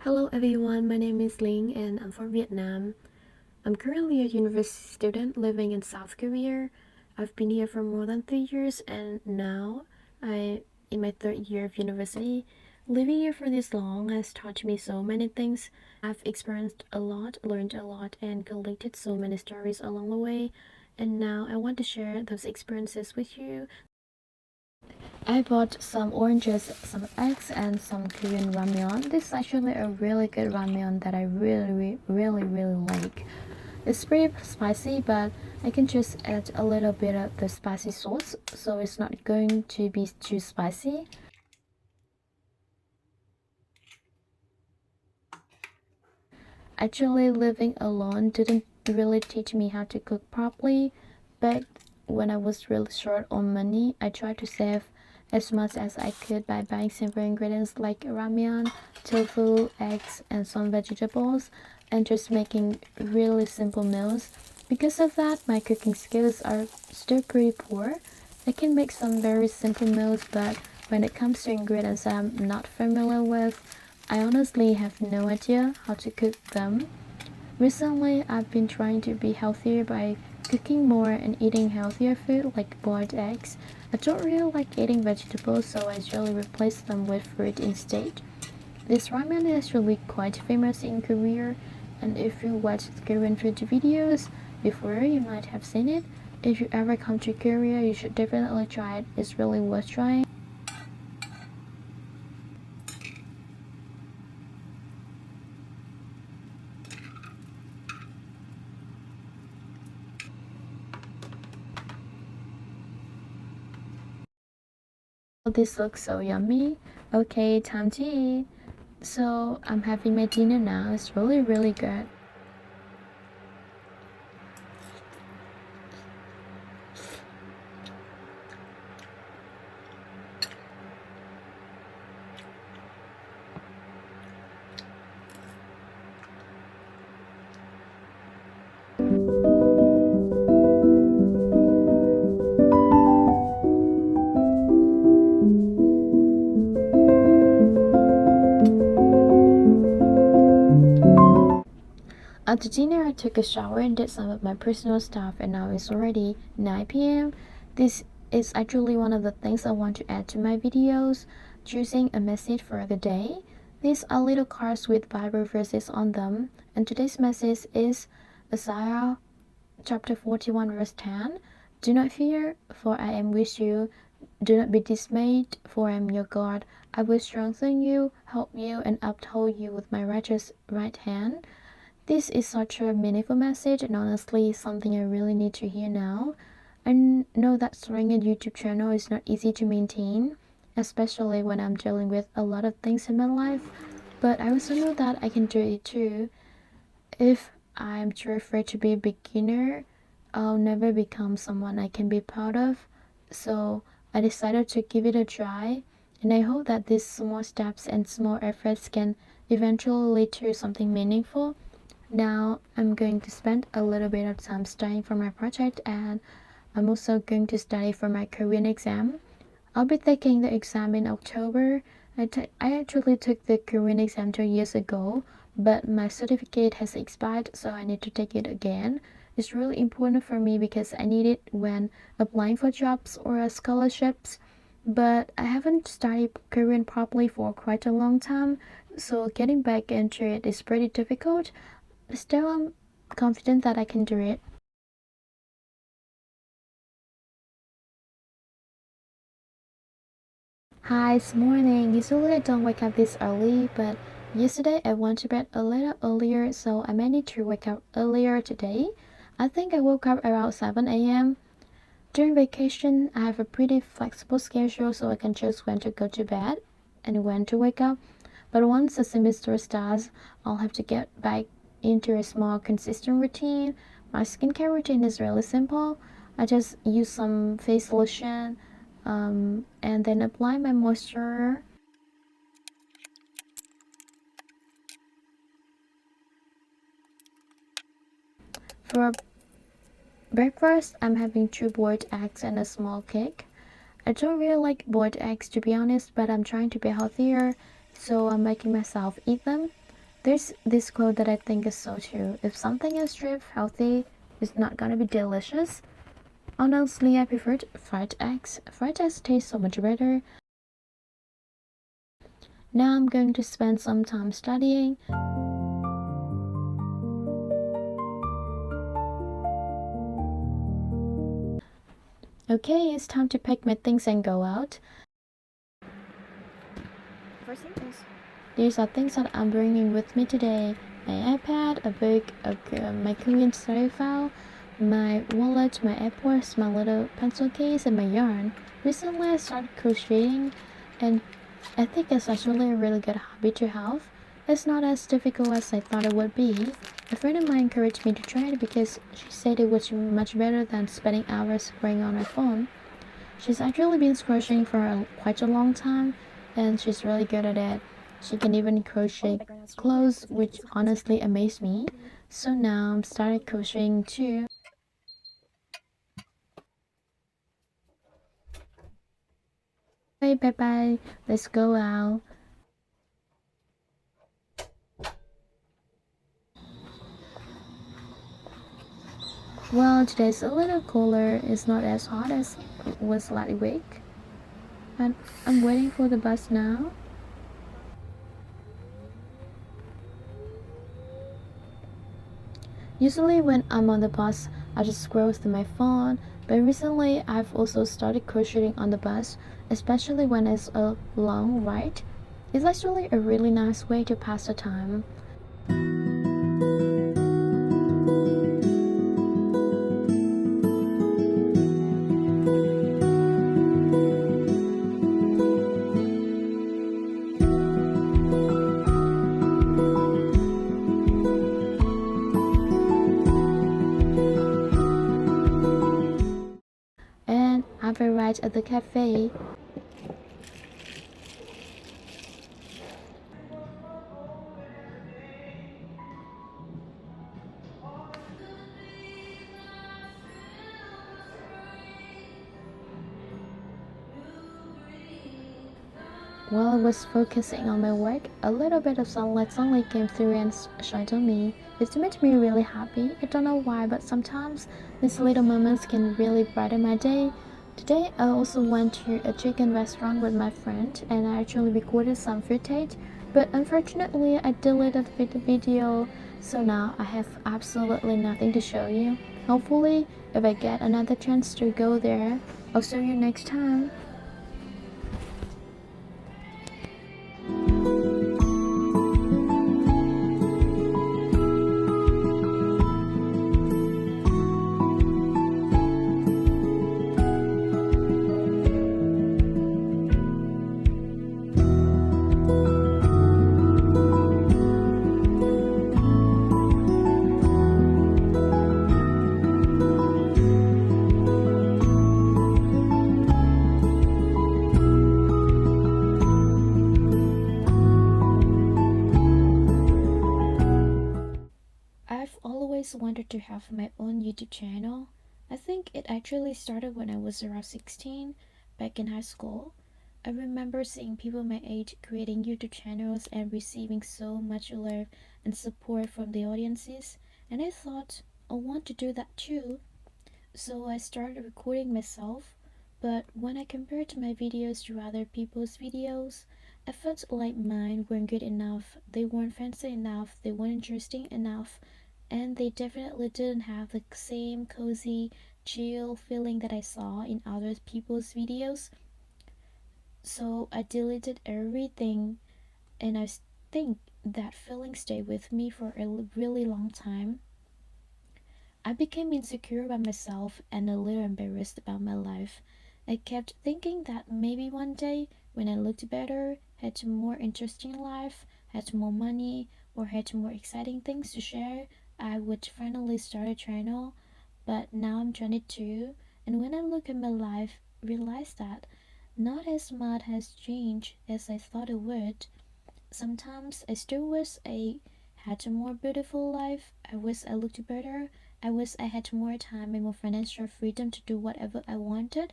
Hello everyone, my name is Ling and I'm from Vietnam. I'm currently a university student living in South Korea. I've been here for more than 3 years and now I'm in my third year of university. Living here for this long has taught me so many things. I've experienced a lot, learned a lot, and collected so many stories along the way. And now I want to share those experiences with you. I bought some oranges, some eggs, and some Korean ramyeon. This is actually a really good ramyeon that I really like. It's pretty spicy, but I can just add a little bit of the spicy sauce, so it's not going to be too spicy. Actually, living alone didn't really teach me how to cook properly, but when I was really short on money, I tried to save as much as I could by buying simple ingredients like ramyeon, tofu, eggs, and some vegetables, and just making really simple meals. Because of that, my cooking skills are still pretty poor. I can make some very simple meals, but when it comes to ingredients I'm not familiar with, I honestly have no idea how to cook them. Recently, I've been trying to be healthier by cooking more and eating healthier food like boiled eggs. I don't really like eating vegetables, so I usually replace them with fruit instead. This ramen is actually quite famous in Korea, and if you watch Korean food videos before, you might have seen it. If you ever come to Korea, you should definitely try it. It's really worth trying. This looks so yummy. Okay, time to eat. So I'm having my dinner now. It's really good. After dinner, I took a shower and did some of my personal stuff, and now it's already 9 p.m. This is actually one of the things I want to add to my videos, choosing a message for the day. These are little cards with Bible verses on them, and today's message is Isaiah chapter 41, verse 10. Do not fear, for I am with you. Do not be dismayed, for I am your God. I will strengthen you, help you, and uphold you with my righteous right hand. This is such a meaningful message and honestly something I really need to hear now. I know that starting a YouTube channel is not easy to maintain, especially when I'm dealing with a lot of things in my life, but I also know that I can do it too. If I'm too afraid to be a beginner, I'll never become someone I can be proud of. So I decided to give it a try, and I hope that these small steps and small efforts can eventually lead to something meaningful. Now I'm going to spend a little bit of time studying for my project, and I'm also going to study for my Korean exam. I'll be taking the exam in October. I actually took the Korean exam 2 years ago, but my certificate has expired, so I need to take it again. It's really important for me because I need it when applying for jobs or scholarships. But I haven't studied Korean properly for quite a long time, so getting back into it is pretty difficult. Still, I'm confident that I can do it. Hi, it's morning. Usually I don't wake up this early, but yesterday I went to bed a little earlier, so I may need to wake up earlier today. I think I woke up around 7 a.m. During vacation, I have a pretty flexible schedule, so I can choose when to go to bed and when to wake up. But once the semester starts, I'll have to get back into a small, consistent routine. My skincare routine is really simple. I just use some face lotion and then apply my moisture. For breakfast, I'm having two boiled eggs and a small cake. I don't really like boiled eggs to be honest, but I'm trying to be healthier, so I'm making myself eat them. There's this quote that I think is so true. If something is strip healthy, it's not gonna be delicious. Honestly, I prefer fried eggs. Fried eggs taste so much better. Now I'm going to spend some time studying. Okay, it's time to pack my things and go out. First thing is, these are things that I'm bringing with me today. My iPad, a book, my Korean study file, my wallet, my AirPods, my little pencil case, and my yarn. Recently I started crocheting, and I think it's actually a really good hobby to have. It's not as difficult as I thought it would be. A friend of mine encouraged me to try it because she said it was much better than spending hours playing on her phone. She's actually been crocheting for quite a long time, and she's really good at it. She can even crochet clothes, which honestly amazed me. So now I'm started crocheting too. Bye bye bye. Let's go out. Well, today's a little cooler. It's not as hot as it was last week. And I'm waiting for the bus now. Usually when I'm on the bus, I just scroll through my phone, but recently I've also started crocheting on the bus, especially when it's a long ride. It's actually a really nice way to pass the time. And I've arrived at the cafe. While I was focusing on my work, a little bit of sunlight suddenly came through and shined on me. It made me really happy. I don't know why, but sometimes these little moments can really brighten my day. Today, I also went to a chicken restaurant with my friend, and I actually recorded some footage. But unfortunately, I deleted the video, so now I have absolutely nothing to show you. Hopefully, if I get another chance to go there, I'll show you next time. I've always wanted to have my own YouTube channel. I think it actually started when I was around 16, back in high school. I remember seeing people my age creating YouTube channels and receiving so much love and support from the audiences, and I thought, I want to do that too. So I started recording myself, but when I compared my videos to other people's videos, I felt like mine weren't good enough, they weren't fancy enough, they weren't interesting enough, and they definitely didn't have the same cozy, chill feeling that I saw in other people's videos. So I deleted everything, and I think that feeling stayed with me for a really long time. I became insecure about myself and a little embarrassed about my life. I kept thinking that maybe one day, when I looked better, had more interesting life, had more money, or had more exciting things to share, I would finally start a channel. But now I'm 22, and when I look at my life, realize that not as much has changed as I thought it would. Sometimes I still wish I had a more beautiful life. I wish I looked better. I wish I had more time and more financial freedom to do whatever I wanted.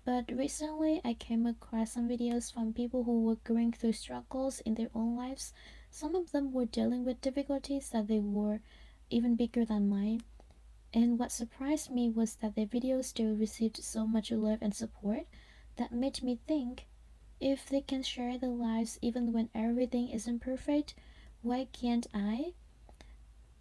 But recently I came across some videos from people who were going through struggles in their own lives. Some of them were dealing with difficulties that they were even bigger than mine. And what surprised me was that the videos still received so much love and support that made me think, if they can share their lives even when everything isn't perfect, why can't I?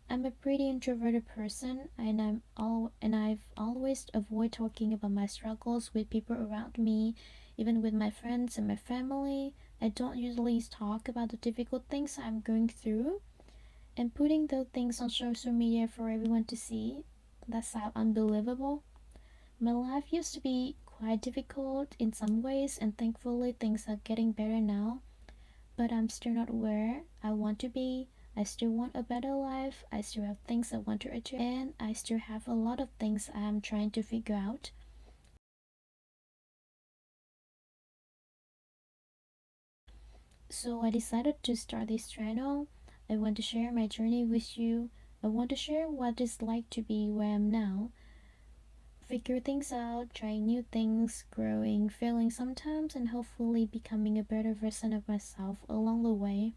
I'm a pretty introverted person, and I've always avoid talking about my struggles with people around me, even with my friends and my family. I don't usually talk about the difficult things I'm going through, and putting those things on social media for everyone to see, that sounds unbelievable. My life used to be quite difficult in some ways, and thankfully things are getting better now, but I'm still not where I want to be. I still want a better life. I still have things I want to achieve, and I still have a lot of things I'm trying to figure out. So I decided to start this channel. I want to share my journey with you. I want to share what it's like to be where I am now, figure things out, trying new things, growing, failing sometimes, and hopefully becoming a better version of myself along the way.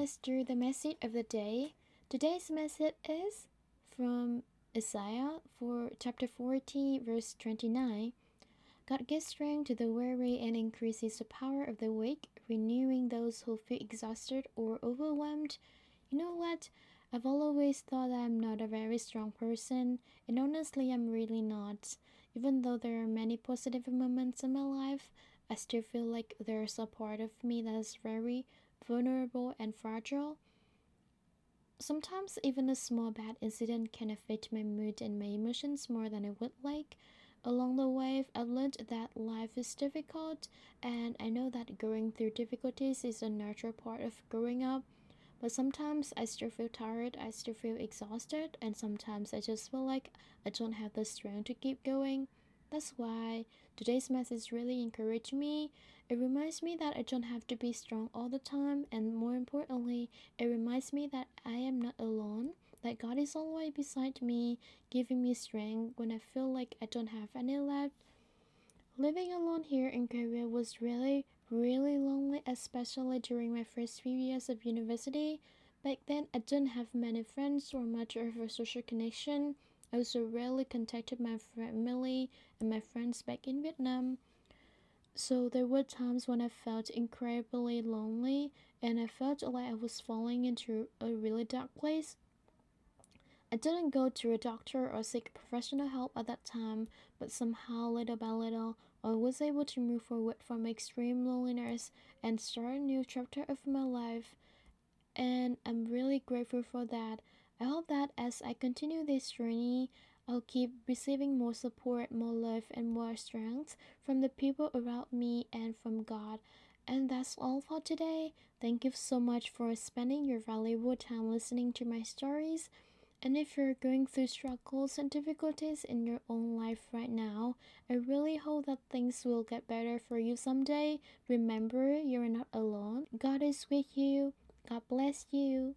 Let's do the message of the day. Today's message is from Isaiah for chapter 40, verse 29. God gives strength to the weary and increases the power of the weak, renewing those who feel exhausted or overwhelmed. You know what? I've always thought I'm not a very strong person, and honestly, I'm really not. Even though there are many positive moments in my life, I still feel like there's a part of me that is very vulnerable and fragile. Sometimes even a small bad incident can affect my mood and my emotions more than I would like. Along the way, I've learned that life is difficult, and I know that going through difficulties is a natural part of growing up. But sometimes I still feel tired, I still feel exhausted, and sometimes I just feel like I don't have the strength to keep going. That's why today's message really encouraged me. It reminds me that I don't have to be strong all the time, and more importantly, it reminds me that I am not alone, that God is always beside me, giving me strength when I feel like I don't have any left. Living alone here in Korea was really lonely, especially during my first few years of university. Back then, I didn't have many friends or much of a social connection. I also rarely contacted my family and my friends back in Vietnam. So there were times when I felt incredibly lonely and I felt like I was falling into a really dark place. I didn't go to a doctor or seek professional help at that time, but somehow, little by little, I was able to move forward from extreme loneliness and start a new chapter of my life. And I'm really grateful for that. I hope that as I continue this journey, I'll keep receiving more support, more love, and more strength from the people around me and from God. And that's all for today. Thank you so much for spending your valuable time listening to my stories. And if you're going through struggles and difficulties in your own life right now, I really hope that things will get better for you someday. Remember, you're not alone. God is with you. God bless you.